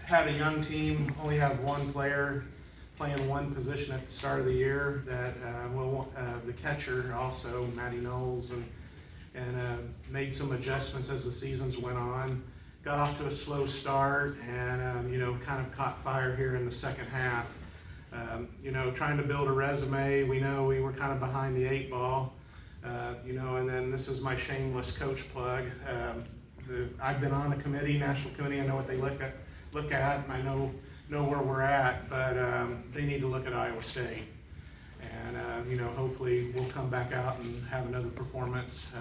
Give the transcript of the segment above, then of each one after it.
Had a young team, only have one player playing one position at the start of the year. That the catcher also, Matty Knowles, and made some adjustments as the seasons went on. Got off to a slow start, and kind of caught fire here in the second half. Trying to build a resume. We know we were kind of behind the 8 ball. And then this is my shameless coach plug. I've been on the committee, national committee. I know what they look at, and I know where we're at. But they need to look at Iowa State, and hopefully we'll come back out and have another performance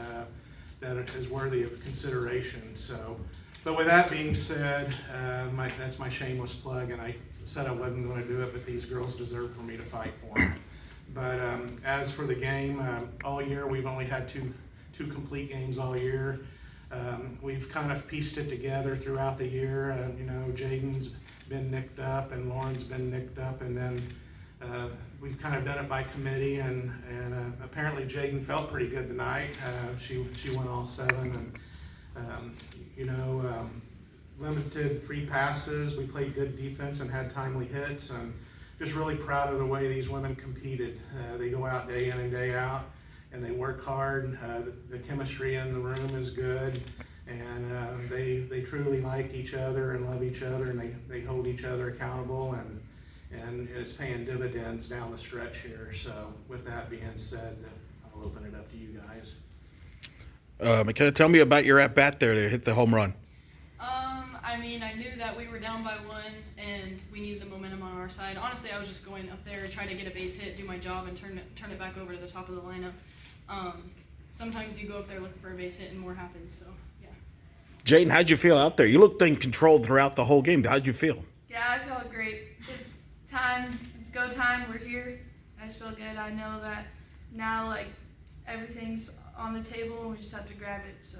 that is worthy of consideration. So, but with that being said, that's my shameless plug, and I said I wasn't going to do it, but these girls deserve for me to fight for them. But as for the game, all year we've only had two complete games all year. We've kind of pieced it together throughout the year. Jaden's been nicked up and Lauren's been nicked up, and then we've kind of done it by committee. And apparently Jaden felt pretty good tonight. She went all 7, and limited free passes. We played good defense and had timely hits, and just really proud of the way these women competed. They go out day in and day out, and they work hard. The chemistry in the room is good, and they truly like each other and love each other, and they hold each other accountable, and it's paying dividends down the stretch here. So with that being said, I'll open it up to you guys. McKenna, tell me about your at-bat there to hit the home run. I knew that we were down by 1 and we needed the momentum on our side. Honestly, I was just going up there, try to get a base hit, do my job, and turn it back over to the top of the lineup. Sometimes you go up there looking for a base hit and more happens, so yeah. Jaden, how'd you feel out there? You looked in control throughout the whole game. How'd you feel? Yeah, I felt great. It's time. It's go time. We're here. I just feel good. I know that now, everything's on the table and we just have to grab it, so.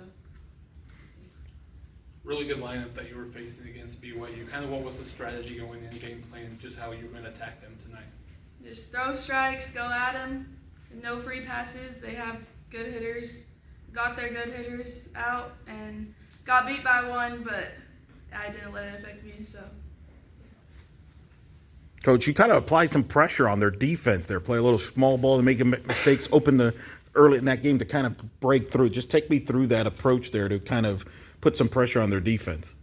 Really good lineup that you were facing against BYU. Kind of what was the strategy going in, game plan, just how you were going to attack them tonight? Just throw strikes, go at them. No free passes. They have good hitters. Got their good hitters out and got beat by 1, but I didn't let it affect me, so. Coach, you kind of applied some pressure on their defense there. Play a little small ball and make mistakes, open early in that game to kind of break through. Just take me through that approach there to kind of put some pressure on their defense.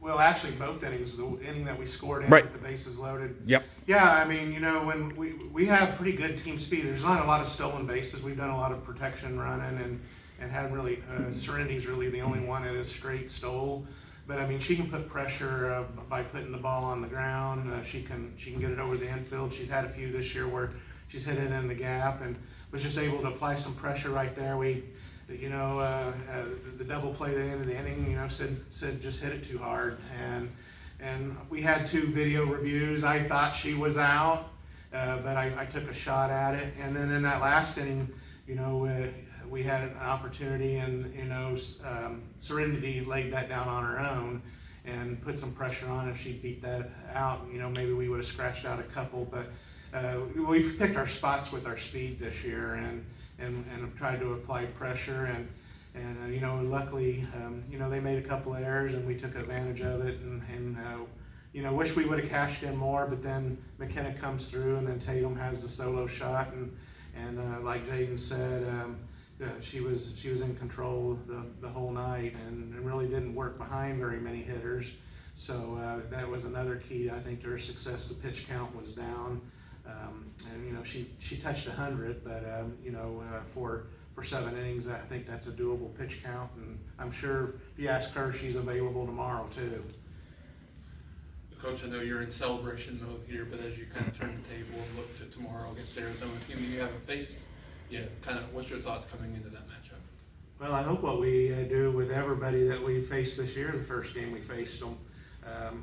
Well, actually, both innings. The inning that we scored in right with the bases loaded. Yep. Yeah, when we have pretty good team speed. There's not a lot of stolen bases. We've done a lot of protection running and haven't really. Serenity's really the only one that is straight stole. But she can put pressure by putting the ball on the ground. She can get it over the infield. She's had a few this year where she's hit it in the gap and was just able to apply some pressure right there. The double play at the end of the inning, Sid just hit it too hard, and we had 2 video reviews. I thought she was out, but I took a shot at it, and then in that last inning, we had an opportunity, and Serenity laid that down on her own and put some pressure on. If she beat that out, maybe we would have scratched out a couple, but we've picked our spots with our speed this year, and tried to apply pressure, and luckily, they made a couple of errors, and we took advantage of it, and wish we would have cashed in more, but then McKenna comes through, and then Tatum has the solo shot, and like Jaden said, she was in control the whole night, and really didn't work behind very many hitters, so that was another key, I think, to her success. The pitch count was down. And she touched 100, but for 7 innings, I think that's a doable pitch count, and I'm sure if you ask her, she's available tomorrow too. Coach, I know you're in celebration mode here, but as you kind of turn the table and look to tomorrow against Arizona, a team you haven't faced, what's your thoughts coming into that matchup? Well, I hope what we do with everybody that we faced this year, the first game we faced them.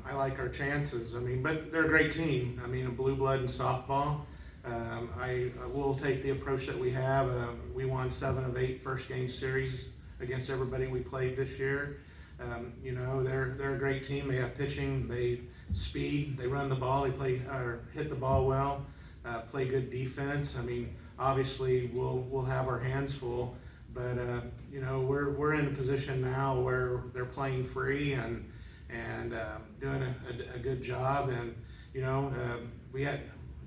I like our chances. But they're a great team. A blue blood in softball. I will take the approach that we have. We won 7 of 8 first game series against everybody we played this year. They're a great team. They have pitching. They speed. They run the ball. They play or hit the ball well. Play good defense. Obviously we'll have our hands full. but you know, we're in a position now where they're playing free and doing a good job, and you know,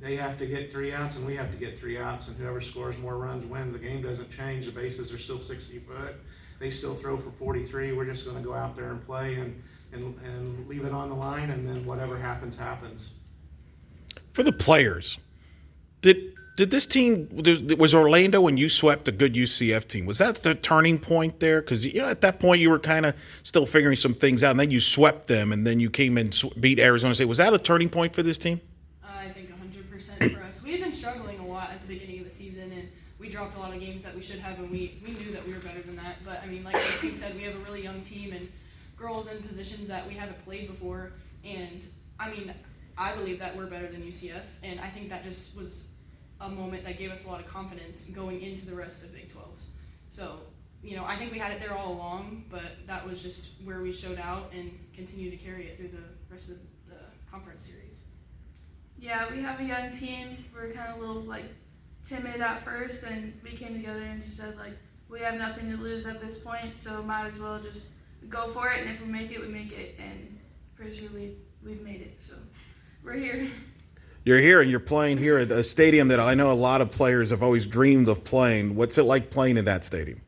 they have to get 3 outs and we have to get 3 outs, and whoever scores more runs wins. The game doesn't change. The bases are still 60 foot. They still throw for 43. We're just going to go out there and play and leave it on the line, and then whatever happens, happens. For the players, did this team, was Orlando when you swept a good UCF team, was that the turning point there? Because you know, at that point you were kind of still figuring some things out, and then you swept them, and then you came and beat Arizona State. Was that a turning point for this team? I think 100% for us. We had been struggling a lot at the beginning of the season, and we dropped a lot of games that we should have, and we knew that we were better than that. But I mean, like the team said, we have a really young team and girls in positions that we haven't played before. And I mean, I believe that we're better than UCF, and I think that just was a moment that gave us a lot of confidence going into the rest of Big 12s. So, you know, I think we had it there all along, but that was just where we showed out and continued to carry it through the rest of the conference series. Yeah, we have a young team. We're kind of a little like timid at first, and we came together and just said like, we have nothing to lose at this point, so might as well just go for it. And if we make it, we make it. And pretty sure we've made it. So we're here. You're here, and you're playing here at a stadium that I know a lot of players have always dreamed of playing. What's it like playing in that stadium?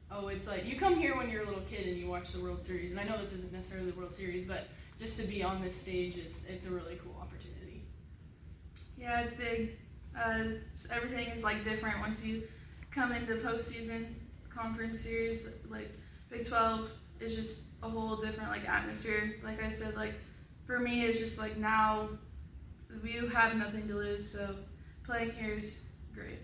Oh, it's like you come here when you're a little kid and you watch the World Series. And I know this isn't necessarily the World Series, but just to be on this stage, it's a really cool opportunity. Yeah, it's big. Everything is like different once you come into postseason conference series. Like Big 12 is just a whole different like atmosphere. Like I said, like for me, it's just like now we have nothing to lose, so playing here is great.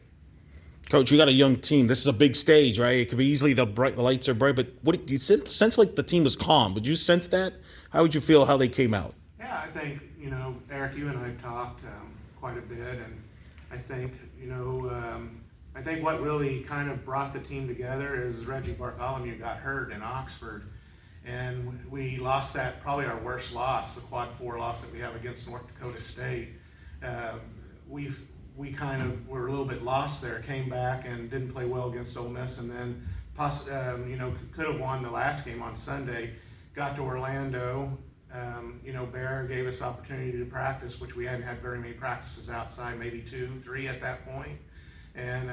Coach, you got a young team. This is a big stage, right? It could be easily the lights are bright, but what do you sense like the team was calm? Would you sense that? How would you feel how they came out? Yeah, I think, you know, Eric, you and I have talked quite a bit, and I think, you know, I think what really kind of brought the team together is Reggie Bartholomew got hurt in Oxford, and we lost that, probably our worst loss, the quad 4 loss that we have against North Dakota State. We kind of were a little bit lost there, came back and didn't play well against Ole Miss, and then you know, could have won the last game on Sunday. Got to Orlando, you know, Bear gave us opportunity to practice, which we hadn't had very many practices outside, maybe 2, 3 at that point. And,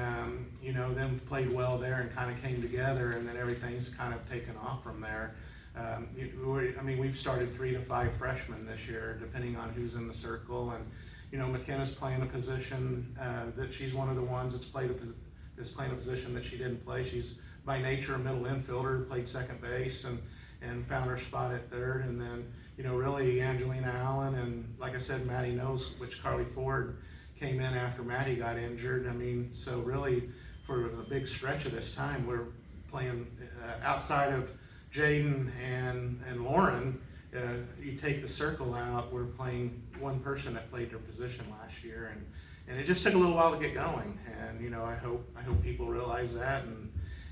you know, then played well there and kind of came together, and then everything's kind of taken off from there. I mean, we've started 3 to 5 freshmen this year, depending on who's in the circle. And, you know, McKenna's playing a position that she's one of the ones that's playing a position that she didn't play. She's by nature a middle infielder, played second base and found her spot at third. And then, you know, really Angelina Allen and, like I said, Maddie Knows, which Carly Ford came in after Maddie got injured. I mean, so really for a big stretch of this time, we're playing outside of Jaden and Lauren. You take the circle out, we're playing one person that played their position last year, and it just took a little while to get going. And you know, I hope people realize that.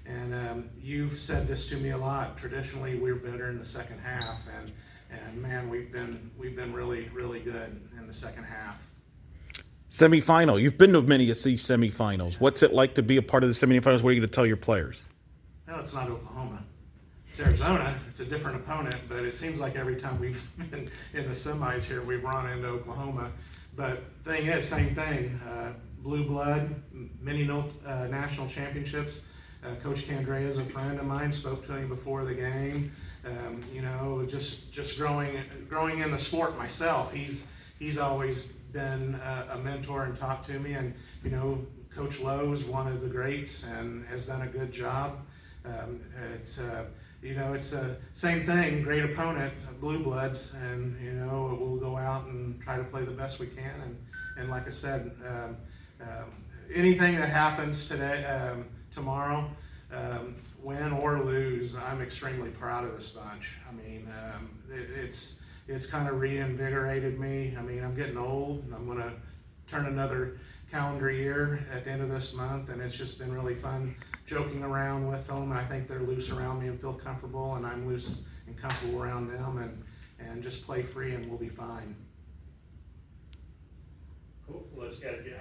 And you've said this to me a lot. Traditionally, we're better in the second half, and man, we've been really good in the second half. Semifinal. You've been to many of these semifinals. What's it like to be a part of the semifinals? What are you going to tell your players? No, it's not Oklahoma. It's Arizona. It's a different opponent, but it seems like every time we've been in the semis here, we've run into Oklahoma. But thing is, same thing. Blue blood, many national championships. Coach Candrea is a friend of mine. Spoke to him before the game. You know, just growing in the sport myself. He's always been a mentor and talked to me. And you know, Coach Lowe is one of the greats and has done a good job. You know, it's the same thing, great opponent, Blue Bloods, and, you know, we'll go out and try to play the best we can. And like I said, anything that happens today, tomorrow, win or lose, I'm extremely proud of this bunch. I mean, it's kind of reinvigorated me. I mean, I'm getting old, and I'm going to turn another calendar year at the end of this month, and it's just been really fun joking around with them. I think they're loose around me and feel comfortable, and I'm loose and comfortable around them, and just play free, and we'll be fine. Cool. Well, let's guys get